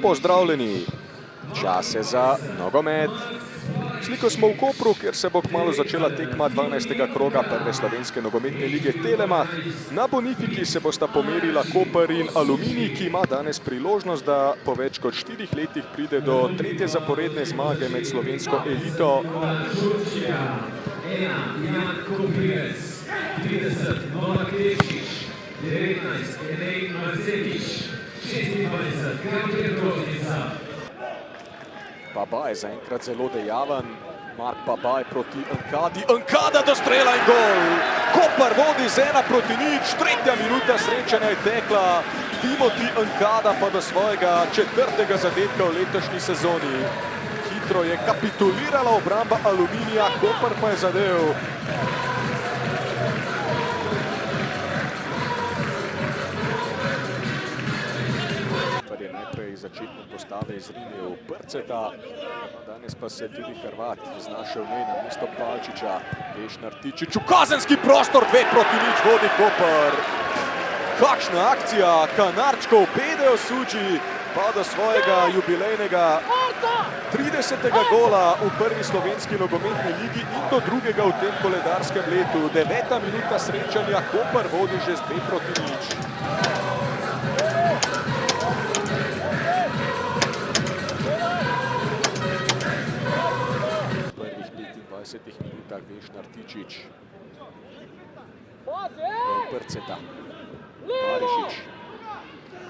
pozdravljeni. Čas je za nogomet. Sliko smo v Kopru, kjer se bo kmalu začela tekma 12. kroga prve slovenske nogometne lige Telemach. Na Bonifiki se bosta pomerila Koper in Aluminij, ki ima danes priložnost, da po več kot 4 letih pride do tretje zaporedne zmage med slovensko elito. 30, Novak Lešič, 19, Elej Marcetič, 26, Gabriel Groznica. Babaj zaenkrat zelo dejaven. Mark Babaj proti Ankadi. Ankada do strela in gol! Koper vodi z 1-0, tretja minuta srečanja je tekla. Timoti Ankada pa do svojega 4. zadetka v letošnji sezoni. Hitro je kapitulirala obramba Aluminija, Koper pa je zadel. Začetne postave izrinil Prceta, danes pa se tudi Hrvat znašel na mesto Palčiča. Vešnar Tičič v kazenski prostor, 2-0 vodi Koper. Kakšna akcija, Kanarčkov Pedejo Suči pa do svojega jubilejnega 30. gola v prvi slovenski nogometni ligi in do drugega v tem koledarskem letu. 9. minuta srečanja, Koper vodi že z 2-0. V 20 minutah Vešnar Tičič, Prceta, Barišič,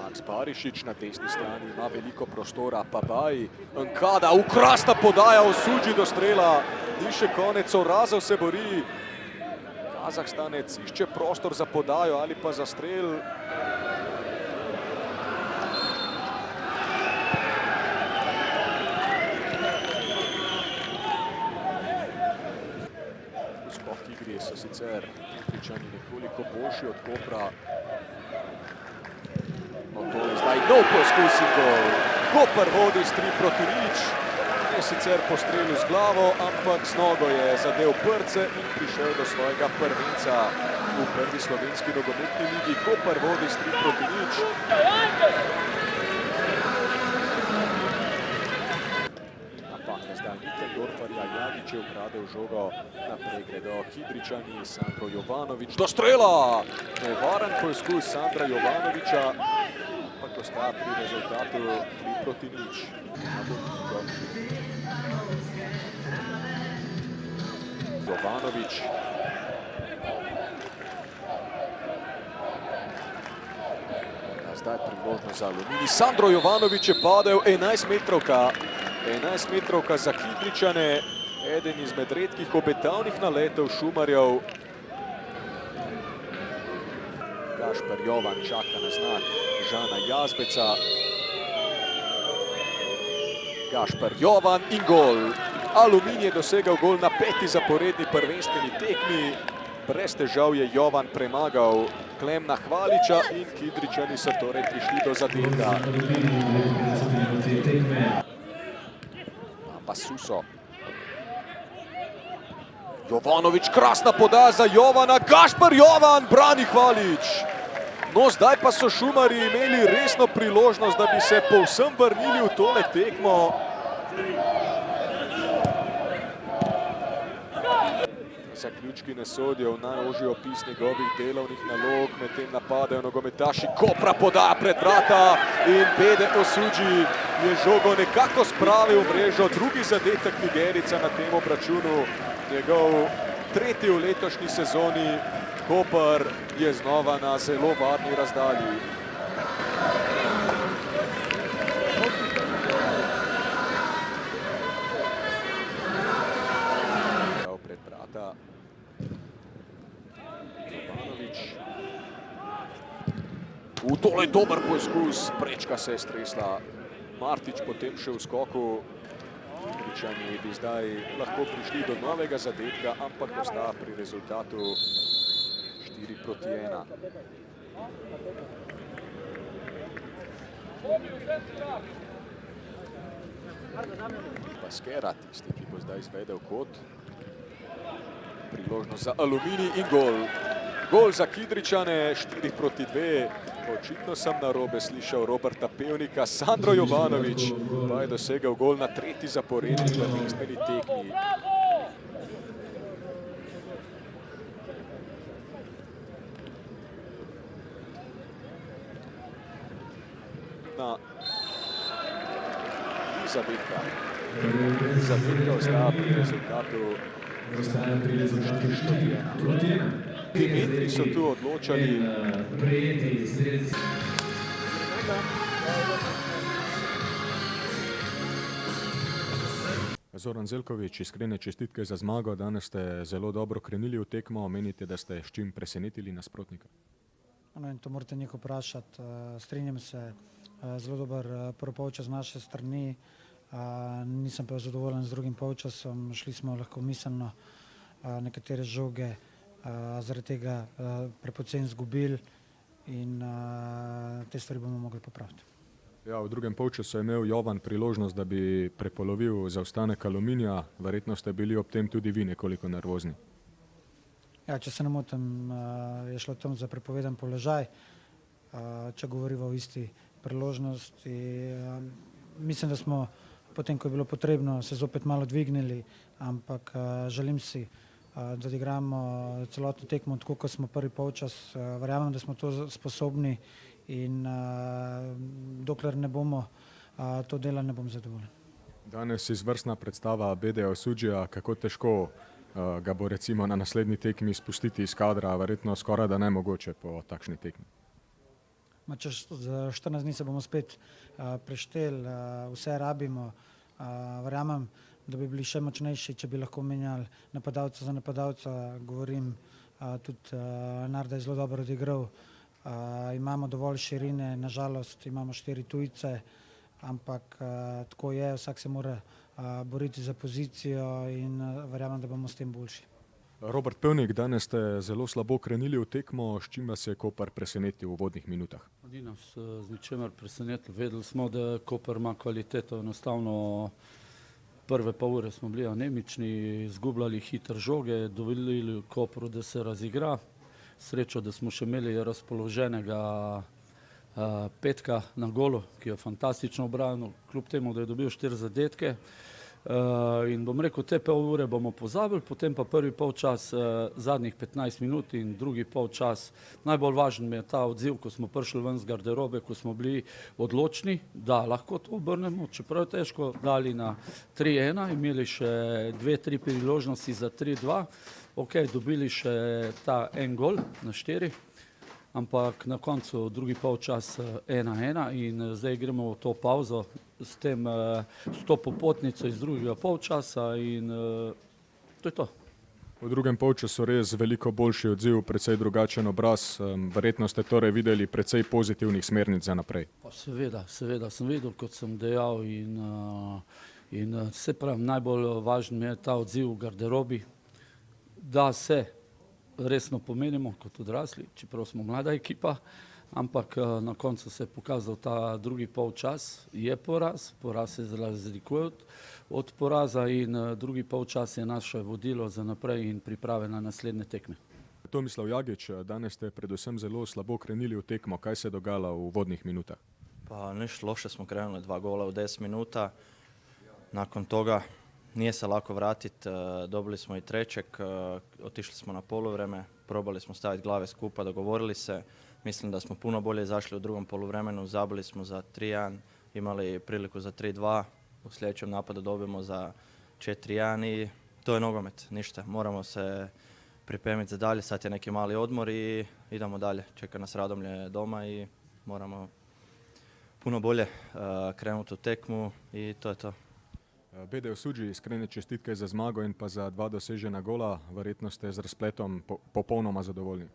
Max Barišič na desni strani ima veliko prostora, Babaj, Ankada, krasna podaja v Suči do strela, ni še konec, Orazel se bori, Kazahstanec išče prostor za podajo ali pa za strel. So sicer Kipričani nekoliko boljši od Kopra. No, to je zdaj nov poskus in gol. Koper vodi s 3-0. Je sicer postrelil z glavo, ampak z nogo je zadel Prce in prišel do svojega prvenca v prvi slovenski nogometni ligi. Koper vodi s 3-0. Dorfarja, Jagič je ukradel žogo, naprej gredo Kidričani, Sandro Jovanovič do strela! Nevaren poizkus Sandra Jovanoviča, ampak ostaja pri rezultatu 3-0. Jovanovič. Zdaj priložnost za Aluminij. Sandro Jovanovič je padel, 11-metrovka. 11-metrovka za Kidričane, eden izmed redkih obetavnih naletov Šumarjev. Gašper Jovan čaka na znak Žana Jazbeca. Gašper Jovan in gol. Aluminij je dosegal gol na 5. zaporedni prvenstveni tekmi. Brez težav je Jovan premagal Klemna Hvaliča in Kidričani so torej prišli do zadetka. Suso. Jovanovič, krasna podaja za Jovana, Gašper Jovan, brani Hvalič. No, zdaj pa so Šumarji imeli resno priložnost, da bi se povsem vrnili v tole tekmo. Zaključki ne sodijo v najožji opis njegovih delovnih nalog, medtem napadajo nogometaši. Kopra podaja pred vrata in Pedejo Suči je žogo nekako spravil v mrežo. Drugi zadetek Nigerica na tem obračunu, njegov 3. v letošnji sezoni. Koper je znova na zelo varni razdalji. Pred vrata. Tole je dober poizkus, prečka se je stresla. Martič potem še v skoku. Kidričani bi zdaj lahko prišli do novega zadetka, ampak ostaja pri rezultatu 4-1. Baskera, tisti, ki bo zdaj izvedel kot. Priložnost za Aluminij in gol. Gol za Kidričane, 4-2. Očitno sem narobe slišal Roberta Pevnika, Sandro Jovanović pa je dosegel gol na 3. zaporedni prvenstveni tekmi. Na zadetka. Zadetka ostaja pri rezultatu. Dimitri so tu odločali. Prijeti strelci. Zoran Zeljković, iskrene čestitke za zmago. Danes ste zelo dobro krenili v tekmo. Menite, da ste s čim presenetili nasprotnika? To morate njih vprašati. Strinjam se, zelo dober prvi polčas z naše strani. Nisem pa zadovoljen z drugim polčasom. Šli smo lahko miselno nekatere žoge, zaradi tega prepoceni izgubili in te stvari bomo mogli popraviti. Ja, v drugem polčasu je imel Jovan priložnost, da bi prepolovil zaostanek Aluminija. Verjetno ste bili ob tem tudi vi nekoliko nervozni. Ja, če se ne motim, je šlo tam za prepovedan položaj, če govorimo o isti priložnosti. Mislim, da smo potem, ko je bilo potrebno, se zopet malo dvignili, ampak želim si, da odigramo celotno tekmo tako, kot smo prvi polčas. Verjamem, da smo to sposobni in dokler ne bomo to delali, ne bom zadovoljen. Danes izvrstna predstava Bede Osuđija, kako težko ga bo recimo na naslednji tekmi spustiti iz kadra, verjetno skoraj da nemogoče po takšni tekmi. Čez 14 dni se bomo spet prešteli, vse rabimo. Verjamem, da bi bili še močnejši, če bi lahko menjali napadalca za napadalca. Govorim, tudi Narda je zelo dobro odigral. Imamo dovolj širine, nažalost imamo 4 tujce, ampak tako je, vsak se mora boriti za pozicijo in verjamem, da bomo s tem boljši. Robert Pevnik, danes ste zelo slabo krenili v tekmo, s čim vas je Koper presenetil v uvodnih minutah? Ni nas z ničemer presenetil. Vedeli smo, da Koper ima kvaliteto, enostavno prve pol ure smo bili anemični, izgubljali hiter žoge, dovolili Kopru, da se razigra. Srečo, da smo še imeli razpoloženega Petka na golu, ki je fantastično obranil, kljub temu, da je dobil 4 zadetke. In bom rekel, te pol ure bomo pozabili, potem pa prvi polčas, zadnjih 15 minut in drugi polčas. Najbolj važen mi je ta odziv, ko smo prišli ven z garderobe, ko smo bili odločni, da lahko to obrnemo, čeprav je težko, dali na 3-1, imeli še 2-3 priložnosti za 3-2. Ok, dobili še ta en gol na 4, ampak na koncu drugi polčas 1-1 in zdaj gremo v to pauzo s tem, s to popotnico iz drugega polčasa in to je to. V drugem polčasu res veliko boljši odziv, precej drugačen obraz. Verjetno ste torej videli precej pozitivnih smernic za naprej. Seveda sem videl, kot sem dejal in se pravi, najbolj važen je ta odziv v garderobi, da se resno pomenimo kot odrasli, čeprav smo mlada ekipa, ampak na koncu se je pokazal ta drugi polčas, je poraz se razlikuje od poraza in drugi polčas je naše vodilo za naprej in priprave na naslednje tekme. Tomislav Jagič, danes ste predvsem zelo slabo krenili v tekmo, kaj se je dogajalo v uvodnih minutah? Pa niš loše smo krenuli, 2 gola u 10 minuta, nakon toga nije se lako vratiti, dobili smo i trećeg, otišli smo na poluvreme, probali smo staviti glave skupa, dogovorili se. Mislim da smo puno bolje izašli u drugom poluvremenu, zabili smo za 3-1, imali priliku za 3-2, u sljedećem napadu dobijemo za 4-1 i to je nogomet, ništa. Moramo se pripremiti za dalje, sad je neki mali odmor i idemo dalje. Čeka nas Radomlje doma i moramo puno bolje krenuti u tekmu i to je to. Bede Osuđi, iskrene čestitke za zmago in pa za 2 dosežena gola. Verjetno ste z razpletom popolnoma zadovoljni.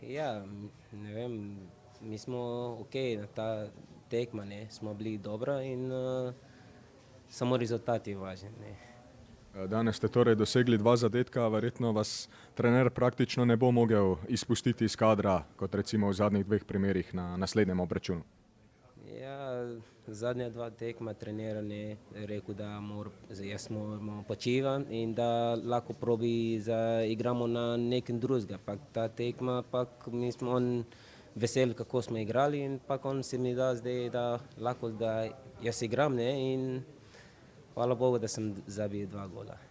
Ja, ne vem, mi smo ok na ta tekma, ne, smo bili dobro in samo rezultati važni. Ne. Danes ste torej dosegli 2 zadetka, verjetno vas trener praktično ne bo mogel izpustiti iz kadra, kot recimo v zadnjih 2 primerih na naslednjem obračunu. Ja, zadnja 2 tekma trener je rekel, da jaz moramo počivati in da lahko probi igramo na nekem drugega. Pa ta tekma, pa mi smo veseli, kako smo igrali in pa on se mi da zdaj, da lahko da jaz igram, ne, in hvala Bogu, da sem zabil 2 gola.